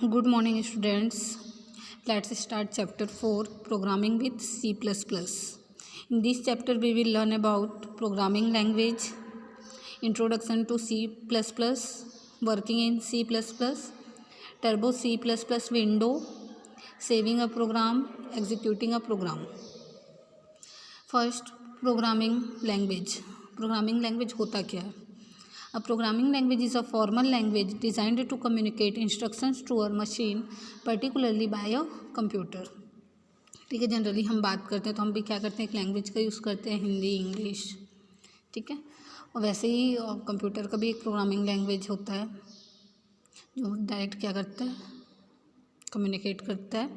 Good morning, students. Let's start chapter 4 Programming with C. In this chapter, we will learn about programming language, introduction to C, working in C, Turbo C window, saving a program, executing a program. First, programming language. Programming language होता क्या है? A programming language is a formal language designed to communicate instructions to a machine, particularly by a computer. ठीक है, generally हम बात करते हैं तो हम भी क्या करते हैं, एक लैंग्वेज का यूज़ करते हैं, हिंदी, इंग्लिश. ठीक है, और वैसे ही कंप्यूटर का भी एक प्रोग्रामिंग लैंग्वेज होता है जो डायरेक्ट क्या करता है, कम्युनिकेट करता है.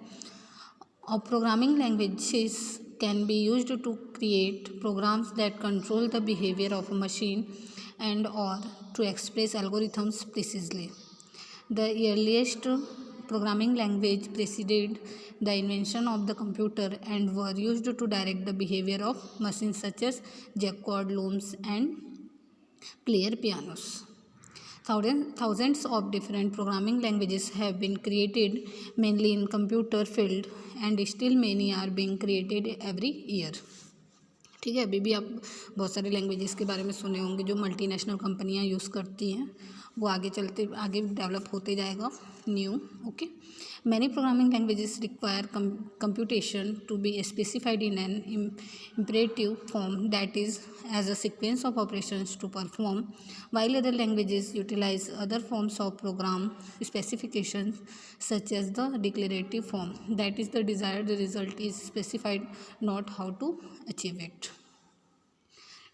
और programming languages can be used to create programs that control the behavior of a machine and or to express algorithms precisely. The earliest programming language preceded the invention of the computer and were used to direct the behavior of machines such as Jacquard, looms and player pianos. Thousands of different programming languages have been created mainly in computer field and still many are being created every year. ठीक है, अभी भी आप बहुत सारे languages के बारे में सुने होंगे जो मल्टीनेशनल कंपनियां यूज़ करती हैं. वो आगे चलते आगे डेवलप होते जाएगा new. Okay, many programming languages require computation to be specified in an imperative form, that is as a sequence of operations to perform, while other languages utilize other forms of program specifications such as the declarative form, that is the desired result is specified, not how to achieve it.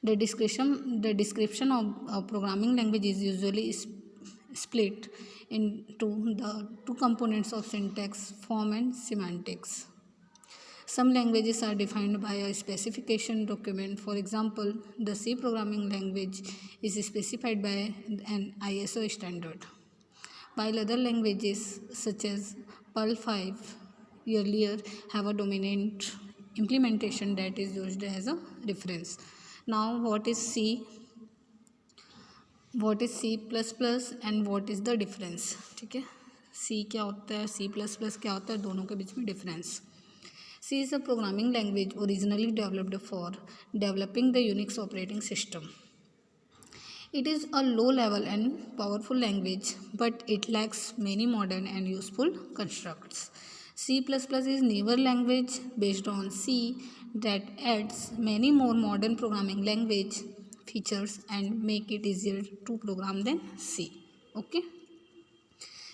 The description of programming language is usually split into the two components of syntax, form and semantics. Some languages are defined by a specification document. For example, the C programming language is specified by an ISO standard, while other languages such as Perl 5 earlier have a dominant implementation that is used as a reference. Now, what is C and what is the difference? ठीक है, C क्या होता है, C क्या होता है, दोनों के बीच में difference. C is a programming language originally developed for developing the Unix operating system. It is a low-level and powerful language, but it lacks many modern and useful constructs. C++ is newer language based on C that adds many more modern programming language features and make it easier to program than C. Okay.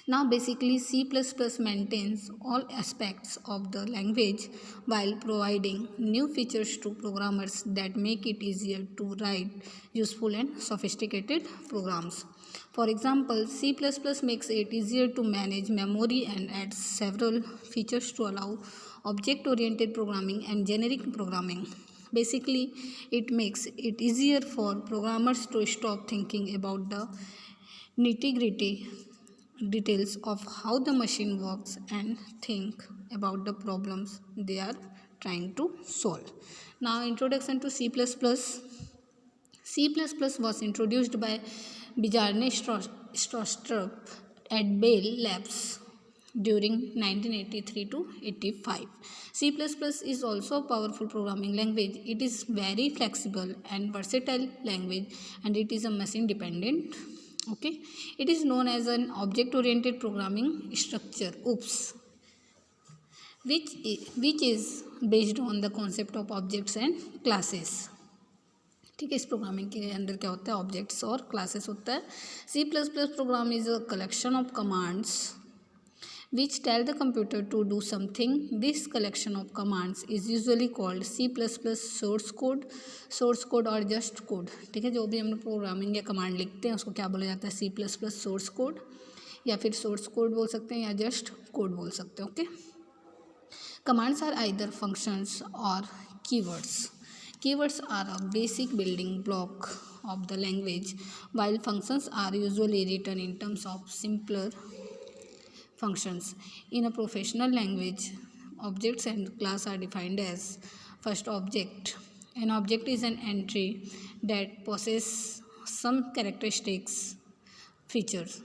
Now basically C++ maintains all aspects of the language while providing new features to programmers that make it easier to write useful and sophisticated programs. For example, C++ makes it easier to manage memory and adds several features to allow object-oriented programming and generic programming. Basically, it makes it easier for programmers to stop thinking about the nitty-gritty details of how the machine works and think about the problems they are trying to solve. Now, introduction to C++. C++ was introduced by Bjarne Stroustrup at Bell Labs during 1983 to 85. C++ is also a powerful programming language. It is very flexible and versatile language, and it is a machine dependent. Okay, it is known as an object oriented programming structure, OOPS, which is based on the concept of objects and classes. ठीक है, इस programming के अंदर क्या होता है, objects और classes होता है. C++ program is a collection of commands which tell the computer to do something. This collection of commands is usually called C++ source code or just code. ठीक है, जो भी हम लोग प्रोग्रामिंग या कमांड लिखते हैं उसको क्या बोला जाता है, C++ सोर्स कोड या फिर सोर्स कोड बोल सकते हैं या जस्ट कोड बोल सकते हैं. Okay, commands are either functions और keywords. Keywords are a basic building block of the language, while functions are usually written in terms of simpler functions. In a professional language, objects and class are defined as: first, object. An object is an entry that possesses some characteristics, features.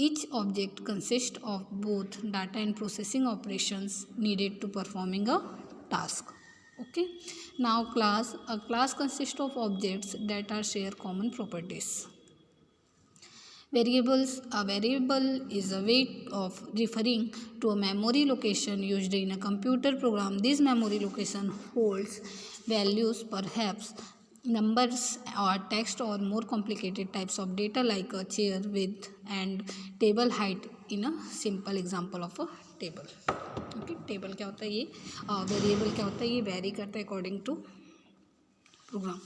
Each object consists of both data and processing operations needed to performing a task. Okay. Now a class consists of objects that are share common properties. Variables. A variable is a way of referring to a memory location used in a computer program. This memory location holds values, perhaps numbers or text or more complicated types of data like a chair width and table height in a simple example of a table. Okay, table क्या होता है ये, variable क्या होता है ये, vary करता है according to program.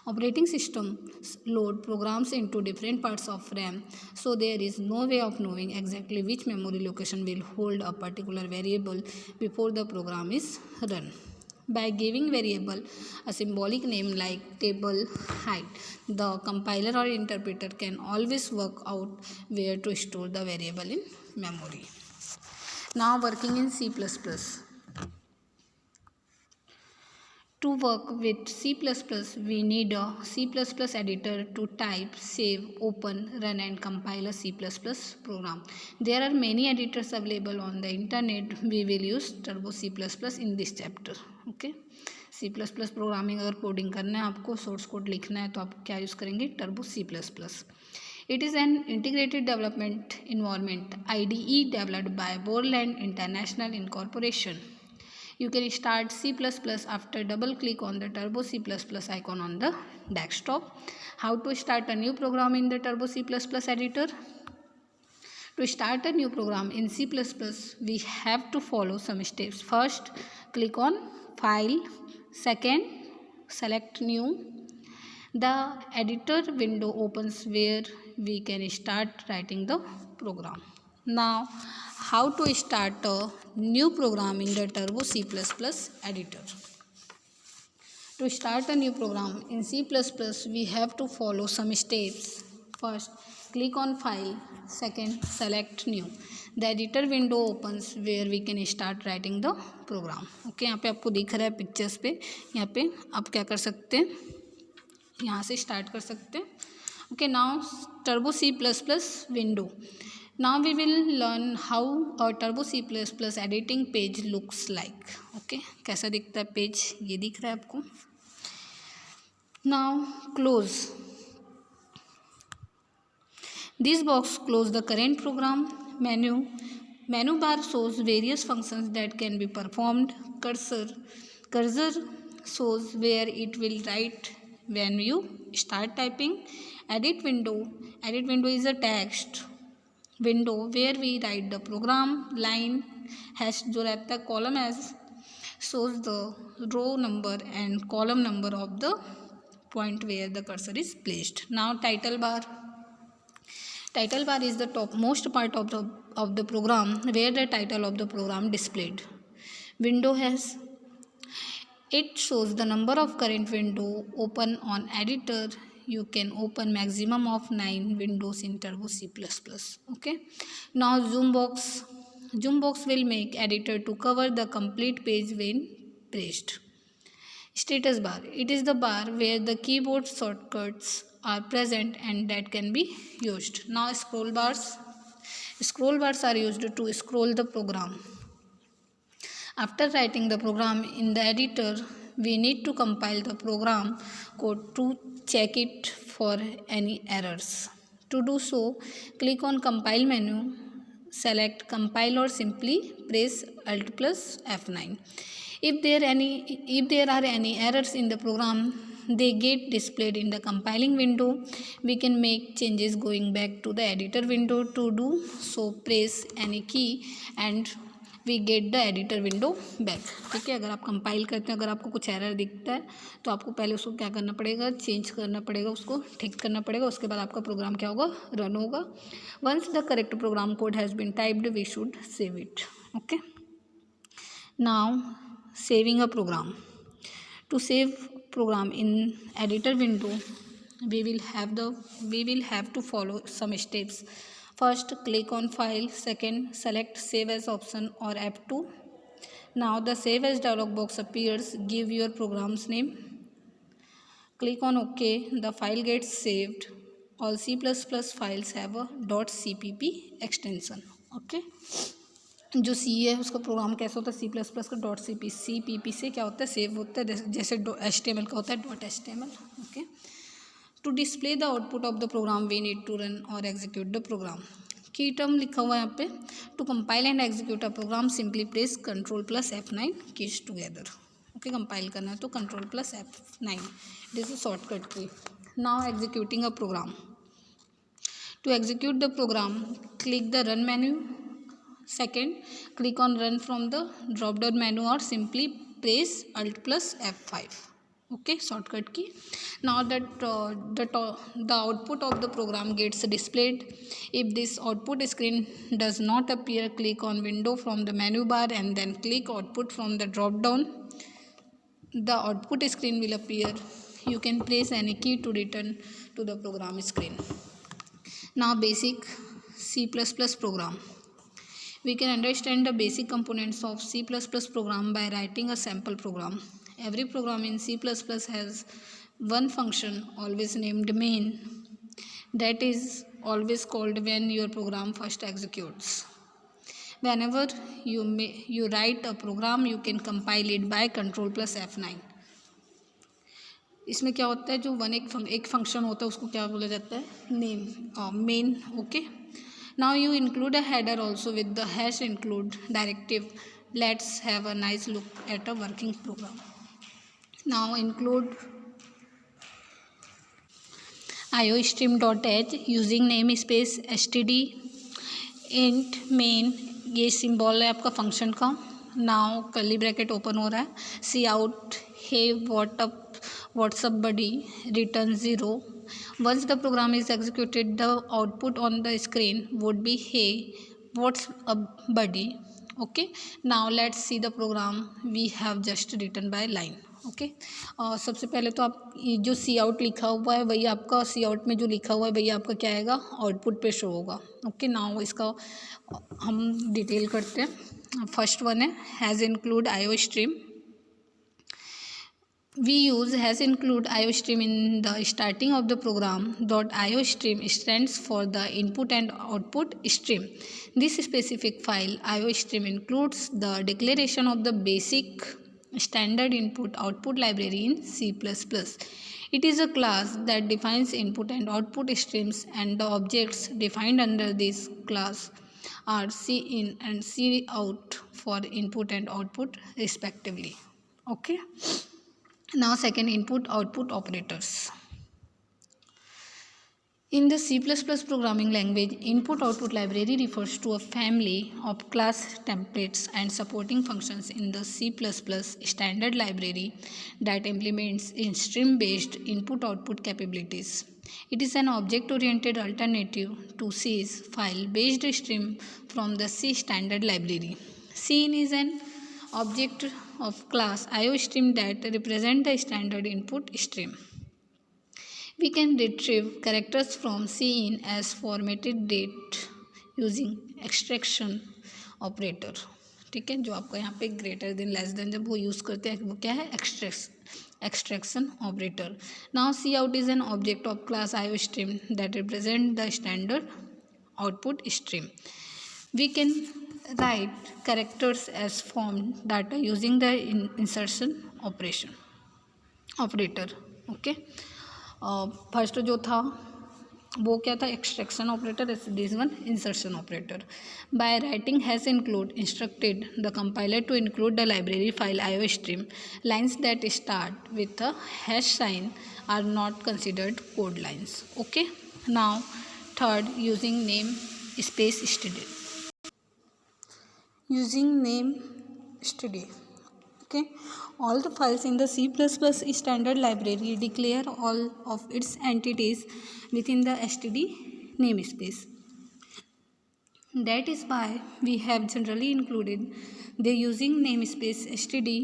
Operating systems load programs into different parts of RAM, so there is no way of knowing exactly which memory location will hold a particular variable before the program is run. By giving variable a symbolic name like table height, the compiler or interpreter can always work out where to store the variable in memory. Now working in C++. To work with C++, we need a C++ editor to type, save, open, run and compile a C++ program. There are many editors available on the internet. We will use Turbo C++ in this chapter. Okay. C++ programming अगर coding करना है आपको, source code लिखना है तो आप क्या use करेंगे, turbo C++. It is an integrated development environment, IDE, developed by Borland International Incorporation. You can start C++ after double click on the Turbo C++ icon on the desktop. How to start a new program in the Turbo C++ editor? To start a new program in C++, we have to follow some steps. First, click on File. Second, select New. The editor window opens where we can start writing the program. Now, how to start a new program in the Turbo C++ editor. To start a new program in C++, we have to follow some steps. First, click on File. Second, select New. The editor window opens where we can start writing the program. Okay, यहाँ पे आपको दिख रहा है pictures पे, यहाँ पे आप क्या कर सकते हैं, यहाँ से स्टार्ट कर सकते हैं. Okay, now Turbo C++ window. Now we will learn how a Turbo C++ editing page looks like. Okay, कैसा दिखता है पेज, ये दिख रहा है आपको. Now close. This box close the current program. Menu bar shows various functions that can be performed. Cursor shows where it will write when you start typing. Edit window is a text window where we write the program. Line hash जो रहता है, column as shows the row number and column number of the point where the cursor is placed. Now title bar is the topmost part of the program where the title of the program displayed. Window has, it shows the number of current window open on editor. You can open maximum of 9 windows in Turbo C++. Okay. Now zoom box will make editor to cover the complete page when pressed. Status bar, it is the bar where the keyboard shortcuts are present and that can be used. Now scroll bars are used to scroll the program. After writing the program in the editor, we need to compile the program code to check it for any errors. To do so, click on Compile menu, select Compile or simply press Alt plus F9. If there are any errors in the program, they get displayed in the compiling window. We can make changes going back to the editor window. To do so, press any key and we get the editor window back. ठीक है, अगर आप compile करते हैं, अगर आपको कुछ error दिखता है तो आपको पहले उसको क्या करना पड़ेगा, चेंज करना पड़ेगा, उसको ठीक करना पड़ेगा, उसके बाद आपका प्रोग्राम क्या होगा, रन होगा. Once the correct program code has been typed, we should save it. Okay. Now saving a program. To save program in editor window, we will have to follow some steps. First, click on File. Second, select Save As option or F2. Now the Save As dialog box appears. Give your program's name. Click on OK. The file gets saved. All C++ files have a .cpp extension. Okay. जो सी है उसका programme कैसा होता है, C++ का .cpp से क्या होता है, सेव होता है, जैसे HTML का होता है .html. Okay. To display the output of the program we need to run और execute the program. Key term लिखा हुआ है यहाँ पे. To compile and execute a program simply press Ctrl+F9 keys together. Okay. Compile करना है तो Ctrl+F9. It is a shortcut key. Now executing a program. To execute the program, click the Run menu. Second, click on Run from the drop-down menu or simply press Alt+F5. Okay, shortcut key. Now that the output of the program gets displayed. If this output screen does not appear, click on Window from the menu bar and then click Output from the drop-down. The output screen will appear. You can press any key to return to the program screen. Now basic C++ program. We can understand the basic components of C++ program by writing a sample program. Every program in C++ has one function always named main that is always called when your program first executes. Whenever you write a program, you can compile it by Ctrl+F9. इसमें क्या होता है, जो एक function होता है उसको क्या बोला जाता है, main. Okay. Now you include a header also with the hash include directive. Let's have a nice look at a working program. Now include iostream.h using name space std int main. ये symbol है आपका function का. Now curly bracket open हो रहा है. सी out hey WhatsApp buddy return 0. Once the program is executed, the output on the screen would be hey what's up buddy. Okay. Now let's see the program we have just written by line. Okay. सबसे पहले तो आप जो सी out लिखा हुआ है वही आपका सी आउट में जो लिखा हुआ है वही आपका क्या आएगा, आउटपुट पे शो होगा. ओके. नाउ इसका हम डिटेल करते हैं. फर्स्ट वन है has include iostream. We use has include iostream in the starting of the program. .iostream stands for the input and output stream. This specific file iostream includes the declaration of the basic standard input output library in C++. It is a class that defines input and output streams, and the objects defined under this class are cin and cout for input and output respectively. Okay. Now second, input output operators. In the C++ programming language, input output library refers to a family of class templates and supporting functions in the C++ standard library that implements stream based input output capabilities. It is an object oriented alternative to C's file based stream from the C standard library. Cin is an object of class iostream that represent the standard input stream. We can retrieve characters from Cin as formatted date using extraction operator. ठीक है. जो आपका यहाँ पे greater than less than जब वो use करते हैं वो क्या है, extraction operator. Now cout is an object of class iostream that represent the standard output stream. We can write characters as form data using the insertion operator. Okay. First जो था वो क्या था, extraction operator. This one insertion operator. By writing has include instructed the compiler to include the library file iostream. Lines that start with a hash sign are not considered code lines. Okay. Now third, using name space std. Using name std. Okay. All the files in the C++ standard library declare all of its entities within the std namespace. That is why we have generally included the using namespace std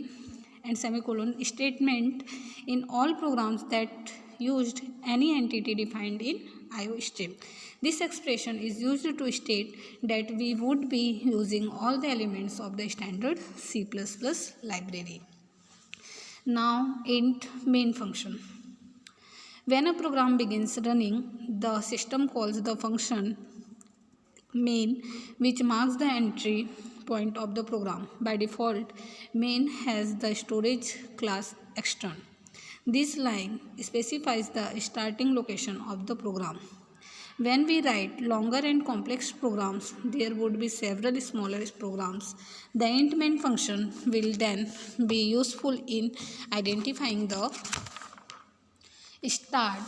and semicolon statement in all programs that used any entity defined in iostream. This expression is used to state that we would be using all the elements of the standard C++ library. Now int main function. When a program begins running, the system calls the function main, which marks the entry point of the program. By default, main has the storage class extern. This line specifies the starting location of the program. When we write longer and complex programs, there would be several smaller programs. The int main function will then be useful in identifying the start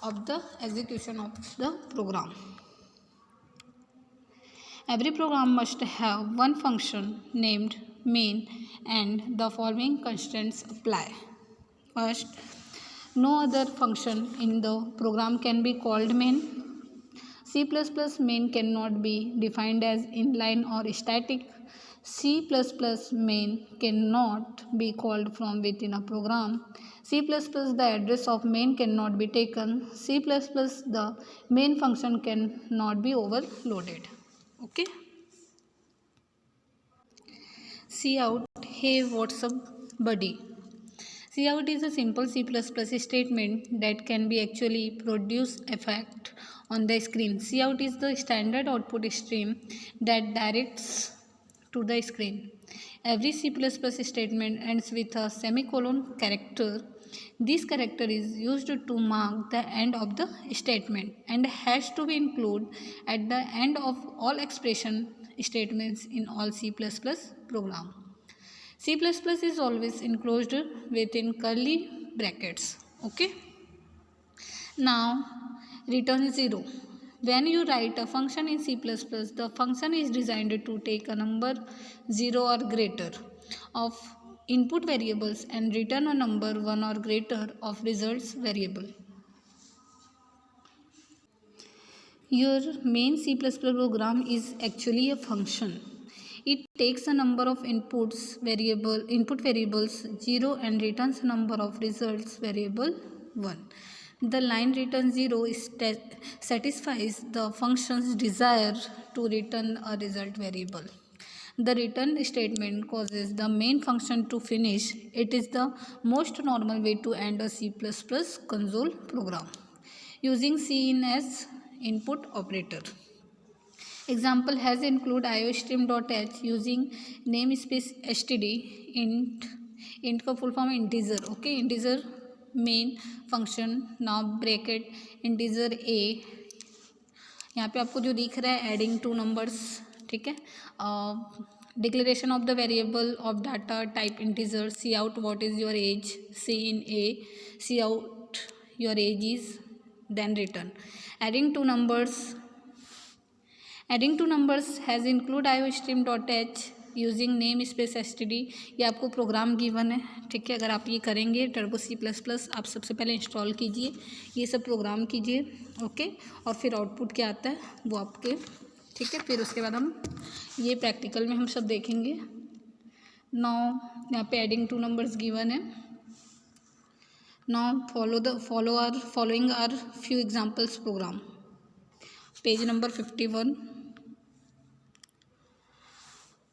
of the execution of the program. Every program must have one function named main, and the following constraints apply. First, no other function in the program can be called main. C++ main cannot be defined as inline or static. C++ main cannot be called from within a program. C++ the address of main cannot be taken. C++ the main function cannot be overloaded. Okay. Cout, hey what's up buddy. Cout is a simple C++ statement that can be actually produce effect on the screen. Cout is the standard output stream that directs to the screen. Every C++ statement ends with a semicolon character. This character is used to mark the end of the statement and has to be included at the end of all expression statements in all C++ program. C++ is always enclosed within curly brackets. Okay. Now return 0. When you write a function in C++, the function is designed to take a number 0 or greater of input variables and return a number 1 or greater of results variable. Your main C++ program is actually a function. It takes a number of input variables 0 and returns a number of results variable 1. The line return 0 satisfies the function's desire to return a result variable. The return statement causes the main function to finish. It is the most normal way to end a C++ console program using Cin as input operator. Example has include iostream.h using namespace std int का full form integer. Okay, integer main function. Now bracket integer a. यहाँ पे आपको जो दिख रहा है adding two numbers. ठीक है. Declaration of the variable of data type integer. C out what is your age. C in a. C out your age is. Then return. Adding two numbers. Adding two numbers has include iostream.h using name space std. ये आपको programme given है. ठीक है. अगर आप ये करेंगे turbo C++ आप सबसे पहले इंस्टॉल कीजिए, ये सब प्रोग्राम कीजिए. ओके. और फिर आउटपुट क्या आता है वो आपके. ठीक है. फिर उसके बाद हम ये प्रैक्टिकल में हम सब देखेंगे. नाउ यहाँ पे एडिंग टू नंबर्स गिवन है. Now following are few examples program. Page number 51.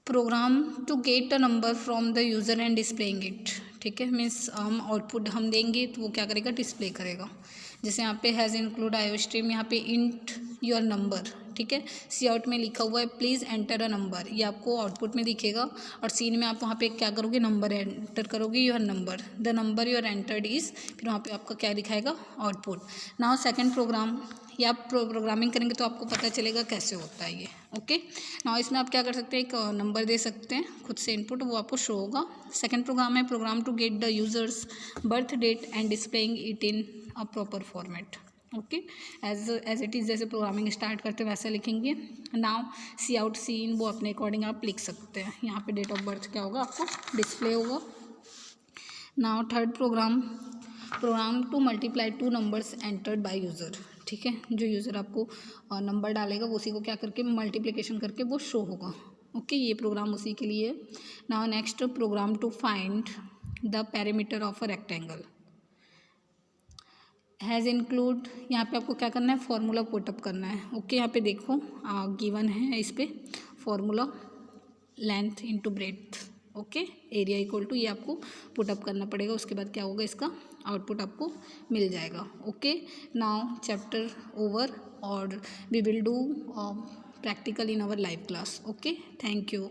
Program to get a number from the user and displaying it. ठीक है. मीन्स हम आउटपुट हम देंगे तो वो क्या करेगा, डिस्प्ले करेगा. जैसे यहाँ पे हैज़ इंक्लूड iostream. यहाँ पे इंट योर नंबर. ठीक है. सी आउट में लिखा हुआ है प्लीज़ एंटर अ नंबर. ये आपको आउटपुट में दिखेगा. और सीन में आप वहाँ पे क्या करोगे, नंबर एंटर करोगे. Your number, the number your entered is. फिर वहाँ पे आपका क्या दिखाएगा, आउटपुट. Now second program. ये आप प्रोग्रामिंग करेंगे तो आपको पता चलेगा कैसे होता है ये. ओके. नाउ इसमें आप क्या कर सकते हैं, एक नंबर दे सकते हैं खुद से इनपुट, वो आपको शो होगा. सेकंड प्रोग्राम है program to get the user's birth date and displaying it in a proper format. Okay. As it is जैसे प्रोग्रामिंग स्टार्ट करते हैं वैसा लिखेंगे. नाउ सी आउट सी इन वो अपने अकॉर्डिंग आप लिख सकते हैं. यहाँ पे डेट ऑफ बर्थ क्या होगा, आपको डिस्प्ले होगा. Now third program to multiply two numbers entered by user. ठीक है. जो यूज़र आपको नंबर डालेगा वो उसी को क्या करके मल्टीप्लिकेशन करके वो शो होगा. ओके. ये प्रोग्राम उसी के लिए. Now next program to find the parameter of a rectangle. Has include. यहाँ पे आपको क्या करना है, फार्मूला पुटअप करना है. ओके. यहाँ पे देखो गिवन है इस पे formula length into breadth. Okay. Area equal to ये आपको पुटअप करना पड़ेगा. उसके बाद क्या होगा, इसका आउटपुट आपको मिल जाएगा. ओके, नाउ चैप्टर ओवर और we will do practical in our live class. Okay, thank you.